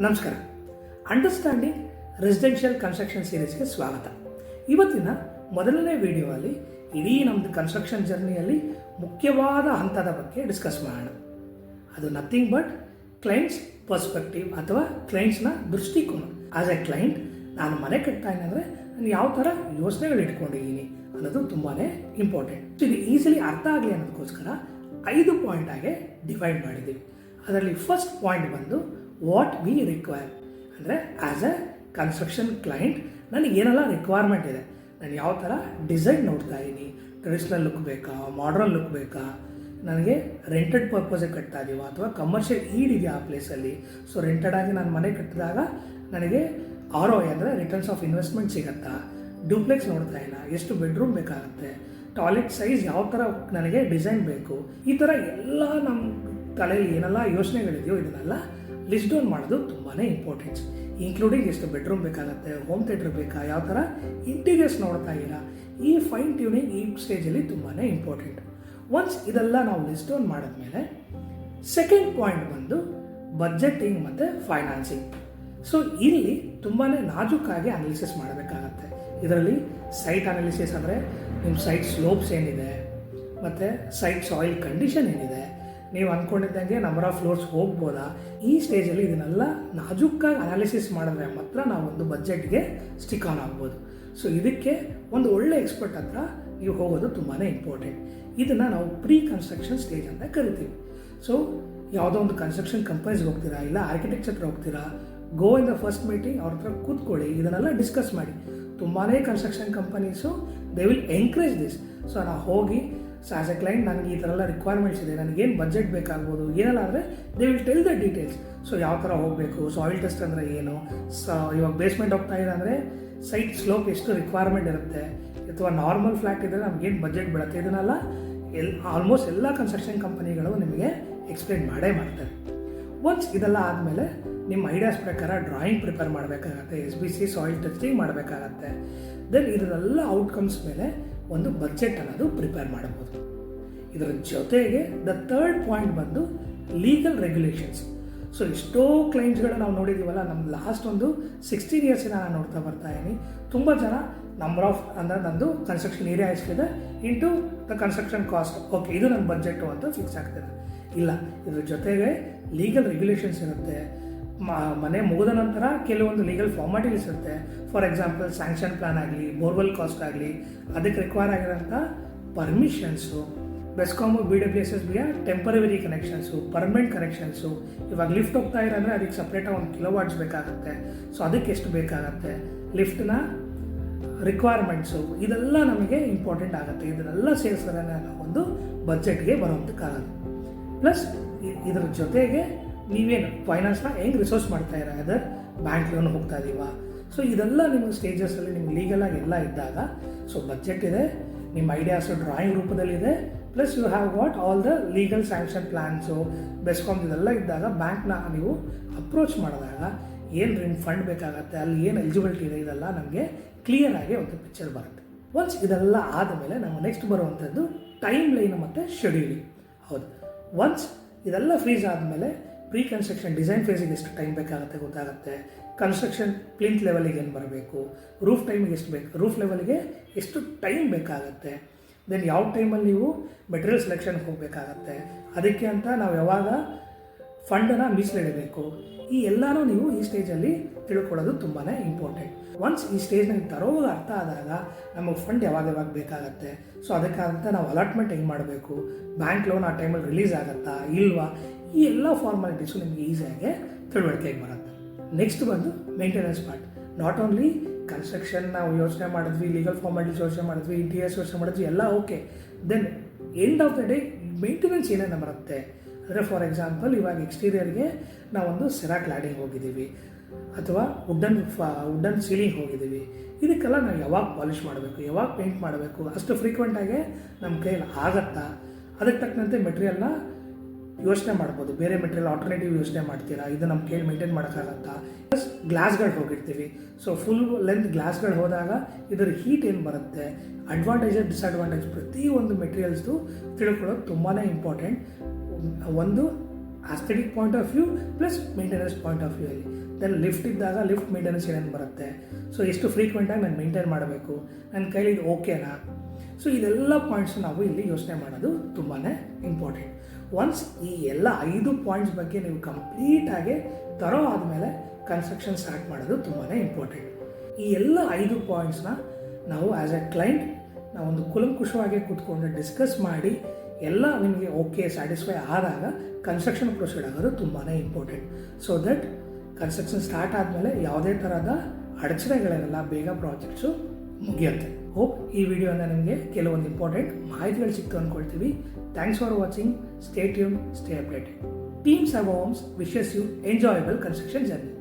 ನಮಸ್ಕಾರ. Understanding residential construction ಸೀರೀಸ್ಗೆ ಸ್ವಾಗತ. ಇವತ್ತಿನ ಮೊದಲನೇ ವಿಡಿಯೋದಲ್ಲಿ ಇಡೀ ನಮ್ಮದು ಕನ್ಸ್ಟ್ರಕ್ಷನ್ ಜರ್ನಿಯಲ್ಲಿ ಮುಖ್ಯವಾದ ಹಂತದ ಬಗ್ಗೆ ಡಿಸ್ಕಸ್ ಮಾಡೋಣ. ಅದು ನಥಿಂಗ್ ಬಟ್ ಕ್ಲೈಂಟ್ಸ್ ಪರ್ಸ್ಪೆಕ್ಟಿವ್ ಅಥವಾ ಕ್ಲೈಂಟ್ಸ್ನ ದೃಷ್ಟಿಕೋನ. ಆಸ್ ಎ ಕ್ಲೈಂಟ್ ನಾನು ಮನೆ ಕಟ್ತಾ ಇದ್ದರೆ ನಾನು ಯಾವ ಥರ ಯೋಚನೆಗಳು ಇಟ್ಕೊಂಡಿದ್ದೀನಿ ಅನ್ನೋದು ತುಂಬಾ ಇಂಪಾರ್ಟೆಂಟ್. ಇದು ಈಸಿಲಿ ಅರ್ಥ ಆಗಲಿ ಅನ್ನೋದಕ್ಕೋಸ್ಕರ 5 ಪಾಯಿಂಟ್ ಆಗಿ ಡಿವೈಡ್ ಮಾಡಿದ್ದೀವಿ. ಅದರಲ್ಲಿ ಫಸ್ಟ್ ಪಾಯಿಂಟ್ ಬಂದು ವಾಟ್ ವಿ ರಿಕ್ವೈರ್, ಅಂದರೆ ಆ್ಯಸ್ ಎ ಕನ್ಸ್ಟ್ರಕ್ಷನ್ ಕ್ಲೈಂಟ್ ನನಗೆ ಏನೆಲ್ಲ ರಿಕ್ವೈರ್ಮೆಂಟ್ ಇದೆ, ನಾನು ಯಾವ ಥರ ಡಿಸೈನ್ ನೋಡ್ತಾ ಇದ್ದೀನಿ, ಟ್ರೆಡಿಷ್ನಲ್ ಲುಕ್ ಬೇಕಾ, ಮಾಡರ್ನ್ ಲುಕ್ ಬೇಕಾ, ನನಗೆ ರೆಂಟೆಡ್ ಪರ್ಪಸಿಗೆ ಕಟ್ತಾ ಇದೀವ ಅಥವಾ ಕಮರ್ಷಿಯಲ್ ಇದೆಯಾ ಆ ಪ್ಲೇಸಲ್ಲಿ. ಸೊ ರೆಂಟೆಡ್ ಆಗಿ ನಾನು ಮನೆ ಕಟ್ಟಿದಾಗ ನನಗೆ ROI ಅಂದರೆ ರಿಟರ್ನ್ಸ್ ಆಫ್ ಇನ್ವೆಸ್ಟ್ಮೆಂಟ್ ಸಿಗುತ್ತಾ, ಡ್ಯೂಪ್ಲೆಕ್ಸ್ ನೋಡ್ತಾ ಇಲ್ಲ, ಎಷ್ಟು ಬೆಡ್ರೂಮ್ ಬೇಕಾಗುತ್ತೆ, ಟಾಯ್ಲೆಟ್ ಸೈಜ್ ಯಾವ ಥರ ನನಗೆ ಡಿಸೈನ್ ಬೇಕು, ಈ ಥರ ಎಲ್ಲ ನಮ್ಮ ತಲೆಯಲ್ಲಿ ಏನೆಲ್ಲ ಯೋಚನೆಗಳಿದೆಯೋ ಇದನ್ನೆಲ್ಲ ಲಿಸ್ಟ್ ಡೌನ್ ಮಾಡೋದು ತುಂಬಾ ಇಂಪಾರ್ಟೆಂಟ್ಸ್. ಇನ್ಕ್ಲೂಡಿಂಗ್ ಎಷ್ಟು ಬೆಡ್ರೂಮ್ ಬೇಕಾಗುತ್ತೆ, ಹೋಮ್ ಥಿಯೇಟರ್ ಬೇಕಾ, ಯಾವ ಥರ ಇಂಟೀರಿಯರ್ಸ್ ನೋಡ್ತಾ ಇಲ್ಲ, ಈ ಫೈನ್ ಟ್ಯೂನಿಂಗ್ ಈ ಸ್ಟೇಜಲ್ಲಿ ತುಂಬಾ ಇಂಪಾರ್ಟೆಂಟ್. ಒನ್ಸ್ ಇದೆಲ್ಲ ನಾವು ಲಿಸ್ಟ್ ಡೌನ್ ಮಾಡಿದ್ಮೇಲೆ ಸೆಕೆಂಡ್ ಪಾಯಿಂಟ್ ಬಂದು ಬಜೆಟಿಂಗ್ ಮತ್ತು ಫೈನಾನ್ಸಿಂಗ್. ಸೊ ಇಲ್ಲಿ ತುಂಬಾ ನಾಜೂಕಾಗಿ ಅನಾಲಿಸಿಸ್ ಮಾಡಬೇಕಾಗತ್ತೆ. ಇದರಲ್ಲಿ ಸೈಟ್ ಅನಾಲಿಸಿಸ್ ಅಂದರೆ ನಿಮ್ಮ ಸೈಟ್ ಸ್ಲೋಪ್ಸ್ ಏನಿದೆ ಮತ್ತು ಸೈಟ್ ಸಾಯಿಲ್ ಕಂಡೀಷನ್ ಏನಿದೆ, ನೀವು ಅಂದ್ಕೊಂಡಿದ್ದಂಗೆ ನಂಬರ್ ಆಫ್ ಫ್ಲೋರ್ಸ್ ಹೋಗ್ಬೋದಾ, ಈ ಸ್ಟೇಜಲ್ಲಿ ಇದನ್ನೆಲ್ಲ ನಾಜೂಕಾಗಿ ಅನಾಲಿಸಿಸ್ ಮಾಡಿದ್ರೆ ಮಾತ್ರ ನಾವು ಒಂದು ಬಜೆಟ್ಗೆ ಸ್ಟಿಕ್ ಆನ್ ಆಗ್ಬೋದು. ಸೊ ಇದಕ್ಕೆ ಒಂದು ಒಳ್ಳೆ ಎಕ್ಸ್ಪರ್ಟ್ ಹತ್ರ ನೀವು ಹೋಗೋದು ತುಂಬಾ ಇಂಪಾರ್ಟೆಂಟ್. ಇದನ್ನು ನಾವು ಪ್ರೀ ಕನ್ಸ್ಟ್ರಕ್ಷನ್ ಸ್ಟೇಜ್ ಅಂತ ಕರಿತೀವಿ. ಸೊ ಯಾವುದೋ ಒಂದು ಕನ್ಸ್ಟ್ರಕ್ಷನ್ ಕಂಪನೀಸ್ಗೆ ಹೋಗ್ತೀರಾ, ಇಲ್ಲ ಆರ್ಕಿಟೆಕ್ಚರ್ ಹತ್ರ ಹೋಗ್ತೀರಾ, ಗೋ ಇನ್ ದ ಫಸ್ಟ್ ಮೀಟಿಂಗ್ ಅವ್ರ ಹತ್ರ ಕೂತ್ಕೊಳ್ಳಿ, ಇದನ್ನೆಲ್ಲ ಡಿಸ್ಕಸ್ ಮಾಡಿ. ತುಂಬಾ construction companies they will encourage this. So ನಾವು ಹೋಗಿ ಆ್ಯಸ್ ಎ ಕ್ಲೈಂಟ್ ನನಗೆ ಈ ಥರ ಎಲ್ಲ ರಿಕ್ವೈರ್ಮೆಂಟ್ಸ್ ಇದೆ, ನನಗೇನು ಬಜೆಟ್ ಬೇಕಾಗ್ಬೋದು, ಏನೆಲ್ಲ ಅಂದರೆ they will tell the details. So ಯಾವ ಥರ ಹೋಗಬೇಕು, ಸಾಯಿಲ್ ಟೆಸ್ಟ್ ಅಂದರೆ ಏನು, ಇವಾಗ ಬೇಸ್ಮೆಂಟ್ ಹೋಗ್ತಾ ಇದೆ ಅಂದರೆ ಸೈಟ್ ಸ್ಲೋಪ್ ಎಷ್ಟು ರಿಕ್ವೈರ್ಮೆಂಟ್ ಇರುತ್ತೆ, ಅಥವಾ ನಾರ್ಮಲ್ ಫ್ಲ್ಯಾಟ್ ಇದ್ದರೆ ನಮಗೇನು ಬಜೆಟ್ ಬೀಳುತ್ತೆ, ಇದನ್ನೆಲ್ಲ ಆಲ್ಮೋಸ್ಟ್ ಎಲ್ಲ ಕನ್ಸ್ಟ್ರಕ್ಷನ್ ಕಂಪನಿಗಳು ನಿಮಗೆ ಎಕ್ಸ್ಪ್ಲೇನ್ ಮಾಡೇ ಮಾಡ್ತಾರೆ. ಒನ್ಸ್ ಇದೆಲ್ಲ ಆದಮೇಲೆ ನಿಮ್ಮ ಐಡಿಯಾಸ್ ಪ್ರಕಾರ ಡ್ರಾಯಿಂಗ್ ಪ್ರಿಪೇರ್ ಮಾಡಬೇಕಾಗತ್ತೆ, SBC ಸಾಯಿಲ್ ಟೆಸ್ಟಿಂಗ್ ಮಾಡಬೇಕಾಗತ್ತೆ. ದೆನ್ ಇದರೆಲ್ಲ ಔಟ್ಕಮ್ಸ್ ಮೇಲೆ ಒಂದು ಬಜೆಟ್ ಅನ್ನೋದು ಪ್ರಿಪೇರ್ ಮಾಡಬಹುದು. ಇದರ ಜೊತೆಗೆ ದ ಥರ್ಡ್ ಪಾಯಿಂಟ್ ಬಂದು ಲೀಗಲ್ ರೆಗ್ಯುಲೇಷನ್ಸ್. ಸೊ ಎಷ್ಟೋ ಕ್ಲೈಂಟ್ಸ್ಗಳನ್ನ ನಾವು ನೋಡಿದ್ದೀವಲ್ಲ, ನಮ್ಮ ಲಾಸ್ಟ್ ಒಂದು 16 ಇಯರ್ಸಿಂದ ನಾನು ನೋಡ್ತಾ ಬರ್ತಾ ಇದ್ದೀನಿ. ತುಂಬ ಜನ ನಂಬರ್ ಆಫ್ ಅಂದರೆ ನಂದು ಕನ್ಸ್ಟ್ರಕ್ಷನ್ ಏರಿಯಾ ಎಷ್ಟಿದೆ into the construction cost, okay ಇದು ನನ್ನ ಬಜೆಟು ಅಂತ ಫಿಕ್ಸ್ ಆಗ್ತದೆ. ಇಲ್ಲ, ಇದ್ರ ಜೊತೆಗೆ ಲೀಗಲ್ ರೆಗ್ಯುಲೇಷನ್ಸ್ ಇರುತ್ತೆ. ಮನೆ ಮುಗಿದ ನಂತರ ಕೆಲವೊಂದು ಲೀಗಲ್ ಫಾರ್ಮಾಲಿಟೀಸ್ ಇರುತ್ತೆ. ಫಾರ್ ಎಕ್ಸಾಂಪಲ್ ಸ್ಯಾಂಕ್ಷನ್ ಪ್ಲಾನ್ ಆಗಲಿ, ಬೋರ್ವೆಲ್ ಕಾಸ್ಟ್ ಆಗಲಿ, ಅದಕ್ಕೆ ರಿಕ್ವೈರ್ ಆಗಿರೋಂಥ ಪರ್ಮಿಷನ್ಸು, ಬೆಸ್ಕಾಮು BWSSBಯ ಟೆಂಪರರಿ ಕನೆಕ್ಷನ್ಸು, ಪರ್ಮನೆಂಟ್ ಕನೆಕ್ಷನ್ಸು. ಇವಾಗ ಲಿಫ್ಟ್ ಹೋಗ್ತಾ ಇದೆ ಅಂದರೆ ಅದಕ್ಕೆ ಸಪ್ರೇಟಾಗಿ 1 ಕಿಲೋವಾಟ್ಸ್ ಬೇಕಾಗುತ್ತೆ. ಸೊ ಅದಕ್ಕೆ ಎಷ್ಟು ಬೇಕಾಗತ್ತೆ, ಲಿಫ್ಟ್ನ ರಿಕ್ವೈರ್ಮೆಂಟ್ಸು, ಇದೆಲ್ಲ ನಮಗೆ ಇಂಪಾರ್ಟೆಂಟ್ ಆಗುತ್ತೆ. ಇದನ್ನೆಲ್ಲ ಸೇರಿಸಿದ್ರೆ ನಾವು ಒಂದು ಬಜೆಟ್ಗೆ ಬರುವಂಥಕ್ಕಾಗತ್ತೆ. ಪ್ಲಸ್ ಇದರ ಜೊತೆಗೆ ನೀವೇನು ಫೈನಾನ್ಸ್ನ ಹೆಂಗೆ ರಿಸೋರ್ಸ್ ಮಾಡ್ತಾ ಇರೋ, ಅದರ್ ಬ್ಯಾಂಕ್ ಲೋನ್ ಹೋಗ್ತಾ ಇದೀವಾ. ಸೊ ಇದೆಲ್ಲ ನಿಮ್ಮ ಸ್ಟೇಜಸಲ್ಲಿ ನಿಮ್ಗೆ ಲೀಗಲಾಗಿ ಎಲ್ಲ ಇದ್ದಾಗ, ಸೊ ಬಜೆಟ್ ಇದೆ, ನಿಮ್ಮ ಐಡಿಯಾಸು ಡ್ರಾಯಿಂಗ್ ರೂಪದಲ್ಲಿದೆ, plus you have what all the legal sanction plans, BESCOM ಇದೆಲ್ಲ ಇದ್ದಾಗ ಬ್ಯಾಂಕ್ನ ನೀವು ಅಪ್ರೋಚ್ ಮಾಡಿದಾಗ ಏನು ನಿಮ್ಮ ಫಂಡ್ ಬೇಕಾಗತ್ತೆ, ಅಲ್ಲಿ ಏನು ಎಲಿಜಿಬಿಲಿಟಿ ಇದೆ, ಇದೆಲ್ಲ ನಮಗೆ ಕ್ಲಿಯರಾಗಿ ಒಂದು ಪಿಕ್ಚರ್ ಬರುತ್ತೆ. ಒನ್ಸ್ ಇದೆಲ್ಲ ಆದಮೇಲೆ ನಾವು ನೆಕ್ಸ್ಟ್ ಬರುವಂಥದ್ದು ಟೈಮ್ ಲೈನು ಮತ್ತು ಶೆಡ್ಯೂಲಿಂಗ್. ಹೌದು, ಒನ್ಸ್ ಇದೆಲ್ಲ ಫ್ರೀಸ್ ಆದಮೇಲೆ ಪ್ರೀ ಕನ್ಸ್ಟ್ರಕ್ಷನ್ ಡಿಸೈನ್ ಫೇಸಿಗೆ ಎಷ್ಟು ಟೈಮ್ ಬೇಕಾಗುತ್ತೆ ಗೊತ್ತಾಗುತ್ತೆ. ಕನ್ಸ್ಟ್ರಕ್ಷನ್ ಪ್ಲಿಂತ್ ಲೆವೆಲಿಗೆ ಏನು ಬರಬೇಕು, ರೂಫ್ ಟೈಮಿಗೆ ಎಷ್ಟು ಬೇಕು, ರೂಫ್ ಲೆವೆಲಿಗೆ ಎಷ್ಟು ಟೈಮ್ ಬೇಕಾಗುತ್ತೆ, ದೆನ್ ಯಾವ ಟೈಮಲ್ಲಿ ನೀವು ಮೆಟೀರಿಯಲ್ ಸೆಲೆಕ್ಷನ್ಗೆ ಹೋಗಬೇಕಾಗತ್ತೆ, ಅದಕ್ಕೆ ಅಂತ ನಾವು ಯಾವಾಗ ಫಂಡನ್ನು ಮೀಸಲಿಡಬೇಕು, ಈ ಎಲ್ಲನೂ ನೀವು ಈ ಸ್ಟೇಜಲ್ಲಿ ತಿಳ್ಕೊಳ್ಳೋದು ತುಂಬಾ ಇಂಪಾರ್ಟೆಂಟ್. ಒನ್ಸ್ ಈ ಸ್ಟೇಜ್ನ ತರೋವಾಗ ಅರ್ಥ ಆದಾಗ ನಮಗೆ ಫಂಡ್ ಯಾವಾಗ ಬೇಕಾಗತ್ತೆ, ಸೊ ಅದಕ್ಕಾದಂಥ ನಾವು ಅಲಾಟ್ಮೆಂಟ್ ಹೆಂಗೆ ಮಾಡಬೇಕು, ಬ್ಯಾಂಕ್ ಲೋನ್ ಆ ಟೈಮಲ್ಲಿ ರಿಲೀಸ್ ಆಗುತ್ತಾ ಇಲ್ವಾ, ಈ ಎಲ್ಲ ಫಾರ್ಮಾಲಿಟೀಸು ನಿಮಗೆ ಈಸಿಯಾಗಿ ತಿಳುವಳಿಕೆಗೆ ಬರುತ್ತೆ. ನೆಕ್ಸ್ಟ್ ಬಂದು maintenance part. Not only construction ನಾವು ಯೋಚನೆ ಮಾಡಿದ್ವಿ, ಲೀಗಲ್ ಫಾರ್ಮಾಲಿಟೀಸ್ ಯೋಚನೆ ಮಾಡಿದ್ವಿ, ಇಂಟೀರಿಯರ್ಸ್ ಯೋಚನೆ ಮಾಡಿದ್ವಿ, ಎಲ್ಲ okay. Then end of the day maintenance ಏನೇನು ಬರುತ್ತೆ ಅಂದರೆ, ಫಾರ್ ಎಕ್ಸಾಂಪಲ್ ಇವಾಗ ಎಕ್ಸ್ಟೀರಿಯರ್ಗೆ ನಾವೊಂದು ಸೆರಾ ಕ್ಲಾಡಿಂಗ್ ಹೋಗಿದ್ದೀವಿ ಅಥವಾ ವುಡ್ಡನ್ ಸೀಲಿಂಗ್ ಹೋಗಿದ್ದೀವಿ. ಇದಕ್ಕೆಲ್ಲ ನಾವು ಯಾವಾಗ ಪಾಲಿಷ್ ಮಾಡಬೇಕು, ಯಾವಾಗ ಪೇಂಟ್ ಮಾಡಬೇಕು, ಅಷ್ಟು ಫ್ರೀಕ್ವೆಂಟಾಗಿ ನಮ್ಮ ಕೈಯಲ್ಲಿ ಆಗುತ್ತಾ, ಅದಕ್ಕೆ ತಕ್ಕಂತೆ ಮೆಟೀರಿಯಲ್ನ ಯೋಚನೆ ಮಾಡ್ಬೋದು. ಬೇರೆ ಮೆಟೀರಿಯಲ್ ಆಲ್ಟರ್ನೇಟಿವ್ ಯೋಚನೆ ಮಾಡ್ತೀರಾ, ಇದು ನಮ್ಮ ಕೈಯಲ್ಲಿ ಮೇಂಟೈನ್ ಮಾಡೋಕ್ಕಾಗತ್ತಾ. ಪ್ಲಸ್ ಗ್ಲಾಸ್ಗಳು ಹೋಗಿರ್ತೀವಿ. ಸೊ ಫುಲ್ ಲೆಂತ್ ಗ್ಲಾಸ್ಗಳು ಹೋದಾಗ ಇದರ ಹೀಟ್ ಏನು ಬರುತ್ತೆ, ಅಡ್ವಾಂಟೇಜಸ್ ಡಿಸ್ಅಡ್ವಾಂಟೇಜ್ ಪ್ರತಿಯೊಂದು ಮೆಟೀರಿಯಲ್ಸ್ದು ತಿಳ್ಕೊಳ್ಳೋದು ತುಂಬಾ ಇಂಪಾರ್ಟೆಂಟ್. ಒಂದು aesthetic point of view plus maintenance point of view ಅಲ್ಲಿ. ದೆನ್ ಲಿಫ್ಟ್ ಇದ್ದಾಗ ಲಿಫ್ಟ್ ಮೇಂಟೆನೆನ್ಸ್ ಏನೇನು ಬರುತ್ತೆ, ಸೊ ಎಷ್ಟು ಫ್ರೀಕ್ವೆಂಟಾಗಿ ನಾನು ಮೇಂಟೈನ್ ಮಾಡಬೇಕು, ನನ್ನ ಕೈಲಿ ಇದು ಓಕೆನಾ. ಸೊ ಇದೆಲ್ಲ ಪಾಯಿಂಟ್ಸ್ ನಾವು ಇಲ್ಲಿ ಯೋಚನೆ ಮಾಡೋದು ತುಂಬಾ ಇಂಪಾರ್ಟೆಂಟ್. ಒನ್ಸ್ ಈ ಎಲ್ಲ 5 ಪಾಯಿಂಟ್ಸ್ ಬಗ್ಗೆ ನೀವು ಕಂಪ್ಲೀಟಾಗಿ ತರೋ ಆದಮೇಲೆ ಕನ್ಸ್ಟ್ರಕ್ಷನ್ ಸ್ಟಾರ್ಟ್ ಮಾಡೋದು ತುಂಬಾ ಇಂಪಾರ್ಟೆಂಟ್. ಈ ಎಲ್ಲ 5 ಪಾಯಿಂಟ್ಸ್ನ ನಾವು ಆ್ಯಸ್ ಎ ಕ್ಲೈಂಟ್ ನಾವೊಂದು ಕುಲಂಕುಷವಾಗಿ ಕೂತ್ಕೊಂಡು ಡಿಸ್ಕಸ್ ಮಾಡಿ ಎಲ್ಲ ನಿಮಗೆ ಓಕೆ ಸ್ಯಾಟಿಸ್ಫೈ ಆದಾಗ ಕನ್ಸ್ಟ್ರಕ್ಷನ್ ಪ್ರೊಸೀಡ್ ಆಗೋದು ತುಂಬಾ important. So that construction start ಆದಮೇಲೆ ಯಾವುದೇ ಥರದ ಅಡಚಣೆಗಳಿರಲ್ಲ, ಬೇಗ ಪ್ರಾಜೆಕ್ಟ್ಸು ಮುಗಿಯುತ್ತೆ. ಹೋಪ್ ಈ ವಿಡಿಯೋನ ನಿಮಗೆ ಕೆಲವೊಂದು ಇಂಪಾರ್ಟೆಂಟ್ ಮಾಹಿತಿಗಳು ಸಿಕ್ತು ಅಂದ್ಕೊಳ್ತೀವಿ. Thanks for watching. Stay tune, stay updated. Team Cyber Homes wishes you enjoyable construction journey.